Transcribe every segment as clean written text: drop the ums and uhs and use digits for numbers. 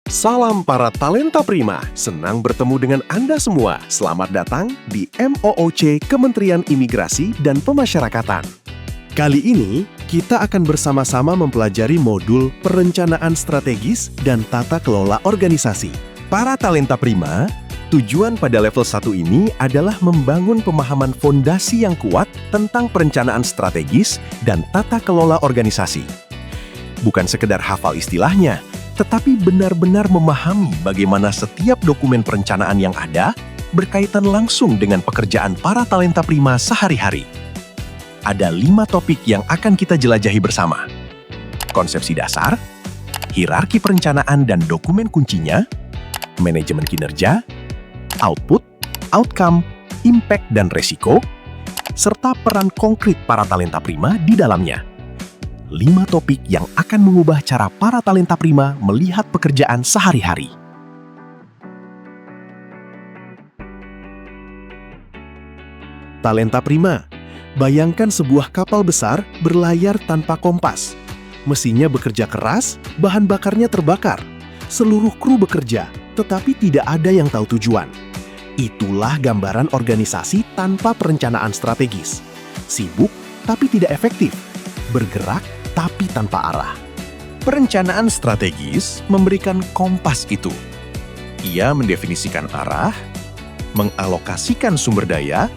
Salam para talenta prima, senang bertemu dengan Anda semua. Selamat datang di MOOC Kementerian Imigrasi dan Pemasyarakatan. Kali ini, kita akan bersama-sama mempelajari modul perencanaan strategis dan tata kelola organisasi. Para talenta prima, tujuan pada level 1 ini adalah membangun pemahaman fondasi yang kuat tentang perencanaan strategis dan tata kelola organisasi. Bukan sekedar hafal istilahnya, tetapi benar-benar memahami bagaimana setiap dokumen perencanaan yang ada berkaitan langsung dengan pekerjaan para talenta prima sehari-hari. Ada 5 topik yang akan kita jelajahi bersama. Konsepsi dasar, hierarki perencanaan dan dokumen kuncinya, manajemen kinerja, output, outcome, impact dan resiko, serta peran konkret para talenta prima di dalamnya. 5 topik yang akan mengubah cara para talenta prima melihat pekerjaan sehari-hari. Talenta prima, bayangkan sebuah kapal besar berlayar tanpa kompas. Mesinnya bekerja keras, bahan bakarnya terbakar. Seluruh kru bekerja, tetapi tidak ada yang tahu tujuan. Itulah gambaran organisasi tanpa perencanaan strategis. Sibuk, tapi tidak efektif. Bergerak, tapi tanpa arah. Perencanaan strategis memberikan kompas itu. Ia mendefinisikan arah, mengalokasikan sumber daya,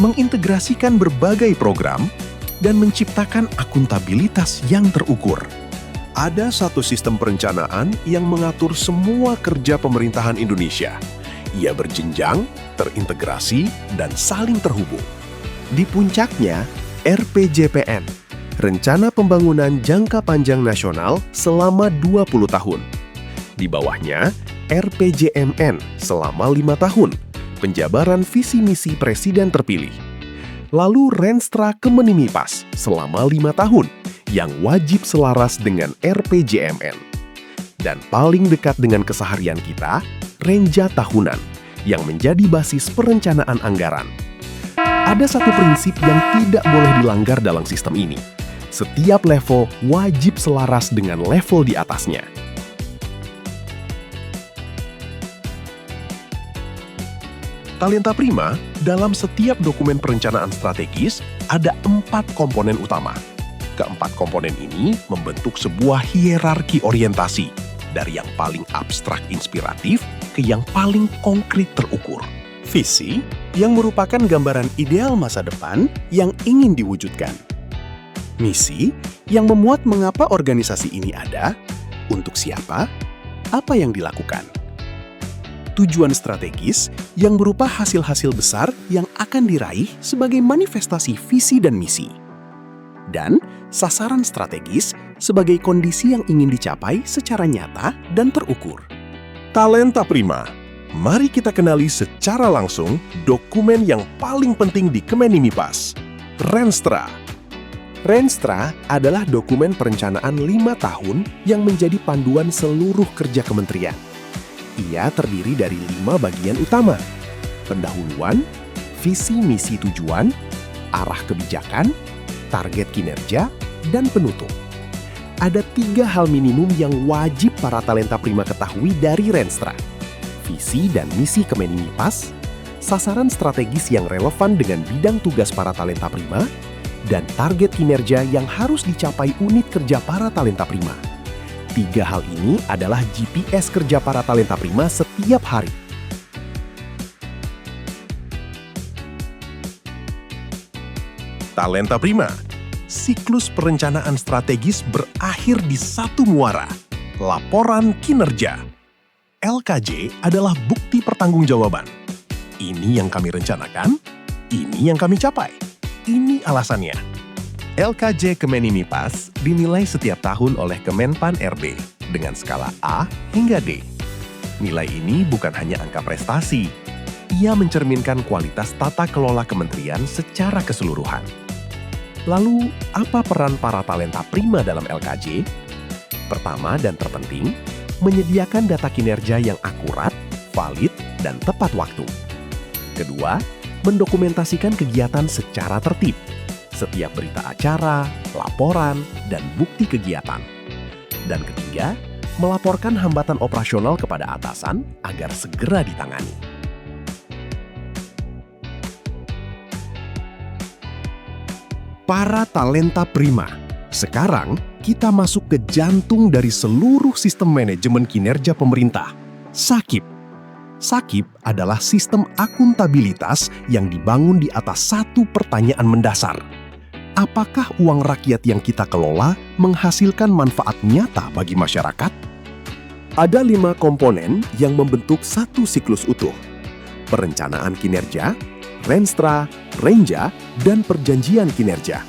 mengintegrasikan berbagai program, dan menciptakan akuntabilitas yang terukur. Ada satu sistem perencanaan yang mengatur semua kerja pemerintahan Indonesia. Ia berjenjang, terintegrasi, dan saling terhubung. Di puncaknya, RPJPN, Rencana Pembangunan Jangka Panjang Nasional selama 20 tahun. Di bawahnya, RPJMN selama 5 tahun, penjabaran visi misi Presiden terpilih. Lalu Renstra Kemenimipas selama 5 tahun, yang wajib selaras dengan RPJMN. Dan paling dekat dengan keseharian kita, Renja Tahunan, yang menjadi basis perencanaan anggaran. Ada satu prinsip yang tidak boleh dilanggar dalam sistem ini. Setiap level wajib selaras dengan level di atasnya. Talenta prima, dalam setiap dokumen perencanaan strategis, ada 4 komponen utama. Keempat komponen ini membentuk sebuah hierarki orientasi, dari yang paling abstrak inspiratif ke yang paling konkret terukur. Visi, yang merupakan gambaran ideal masa depan yang ingin diwujudkan. Misi, yang memuat mengapa organisasi ini ada, untuk siapa, apa yang dilakukan. Tujuan strategis, yang berupa hasil-hasil besar yang akan diraih sebagai manifestasi visi dan misi. Dan sasaran strategis sebagai kondisi yang ingin dicapai secara nyata dan terukur. Talenta prima, mari kita kenali secara langsung dokumen yang paling penting di Kemenimipas, Renstra. Renstra adalah dokumen perencanaan 5 tahun yang menjadi panduan seluruh kerja kementerian. Ia terdiri dari 5 bagian utama: pendahuluan, visi misi tujuan, arah kebijakan, target kinerja, dan penutup. Ada 3 hal minimum yang wajib para talenta prima ketahui dari Renstra: visi dan misi Kemenimipas, sasaran strategis yang relevan dengan bidang tugas para talenta prima, dan target kinerja yang harus dicapai unit kerja para talenta prima. 3 hal ini adalah GPS kerja para talenta prima setiap hari. Talenta prima, siklus perencanaan strategis berakhir di satu muara, laporan kinerja. LKJ adalah bukti pertanggungjawaban. Ini yang kami rencanakan, ini yang kami capai. Ini alasannya. LKJ Kemenimipas dinilai setiap tahun oleh Kemenpan RB dengan skala A hingga D. Nilai ini bukan hanya angka prestasi. Ia mencerminkan kualitas tata kelola kementerian secara keseluruhan. Lalu, apa peran para talenta prima dalam LKJ? Pertama dan terpenting, menyediakan data kinerja yang akurat, valid, dan tepat waktu. Kedua, mendokumentasikan kegiatan secara tertib. Setiap berita acara, laporan, dan bukti kegiatan. Dan ketiga, melaporkan hambatan operasional kepada atasan agar segera ditangani. Para talenta prima, sekarang kita masuk ke jantung dari seluruh sistem manajemen kinerja pemerintah, SAKIP. SAKIP adalah sistem akuntabilitas yang dibangun di atas satu pertanyaan mendasar. Apakah uang rakyat yang kita kelola menghasilkan manfaat nyata bagi masyarakat? Ada 5 komponen yang membentuk satu siklus utuh: perencanaan kinerja, renstra, renja, dan perjanjian kinerja.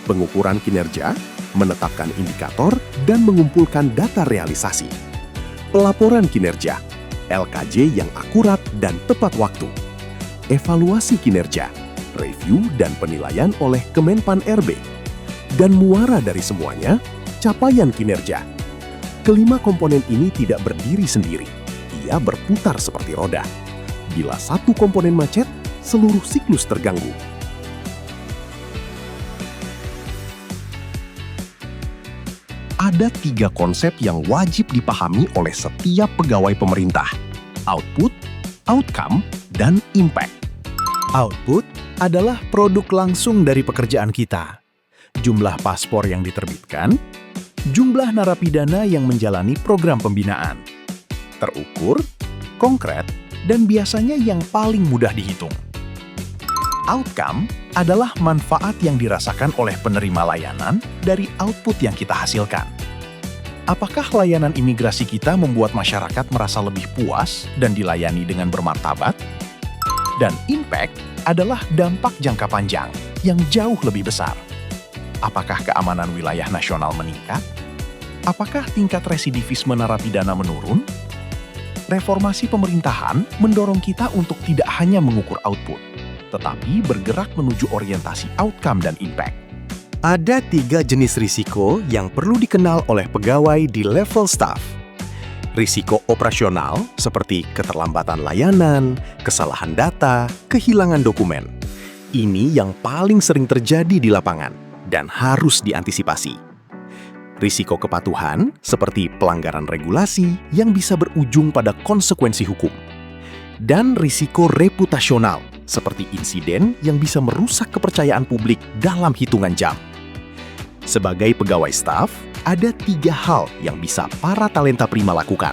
Pengukuran kinerja, menetapkan indikator, dan mengumpulkan data realisasi. Pelaporan kinerja, LKJ yang akurat dan tepat waktu. Evaluasi kinerja, review dan penilaian oleh Kemenpan RB. Dan muara dari semuanya, capaian kinerja. Kelima komponen ini tidak berdiri sendiri. Ia berputar seperti roda. Bila satu komponen macet, seluruh siklus terganggu. Ada 3 konsep yang wajib dipahami oleh setiap pegawai pemerintah: output, outcome, dan impact. Output adalah produk langsung dari pekerjaan kita. Jumlah paspor yang diterbitkan, jumlah narapidana yang menjalani program pembinaan. Terukur, konkret, dan biasanya yang paling mudah dihitung. Outcome adalah manfaat yang dirasakan oleh penerima layanan dari output yang kita hasilkan. Apakah layanan imigrasi kita membuat masyarakat merasa lebih puas dan dilayani dengan bermartabat? Dan impact adalah dampak jangka panjang yang jauh lebih besar. Apakah keamanan wilayah nasional meningkat? Apakah tingkat residivisme narapidana menurun? Reformasi pemerintahan mendorong kita untuk tidak hanya mengukur output, tetapi bergerak menuju orientasi outcome dan impact. Ada 3 jenis risiko yang perlu dikenal oleh pegawai di level staff. Risiko operasional seperti keterlambatan layanan, kesalahan data, kehilangan dokumen. Ini yang paling sering terjadi di lapangan dan harus diantisipasi. Risiko kepatuhan seperti pelanggaran regulasi yang bisa berujung pada konsekuensi hukum. Dan risiko reputasional seperti insiden yang bisa merusak kepercayaan publik dalam hitungan jam. Sebagai pegawai staf, ada 3 hal yang bisa para talenta prima lakukan.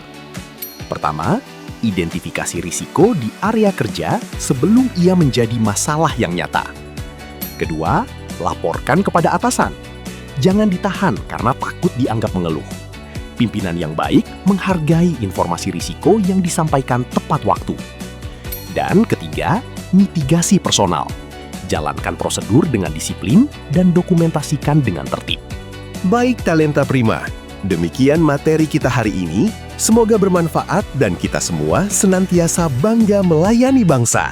Pertama, identifikasi risiko di area kerja sebelum ia menjadi masalah yang nyata. Kedua, laporkan kepada atasan. Jangan ditahan karena takut dianggap mengeluh. Pimpinan yang baik menghargai informasi risiko yang disampaikan tepat waktu. Dan ketiga, mitigasi personal. Jalankan prosedur dengan disiplin dan dokumentasikan dengan tertib. Baik talenta prima, demikian materi kita hari ini. Semoga bermanfaat dan kita semua senantiasa bangga melayani bangsa.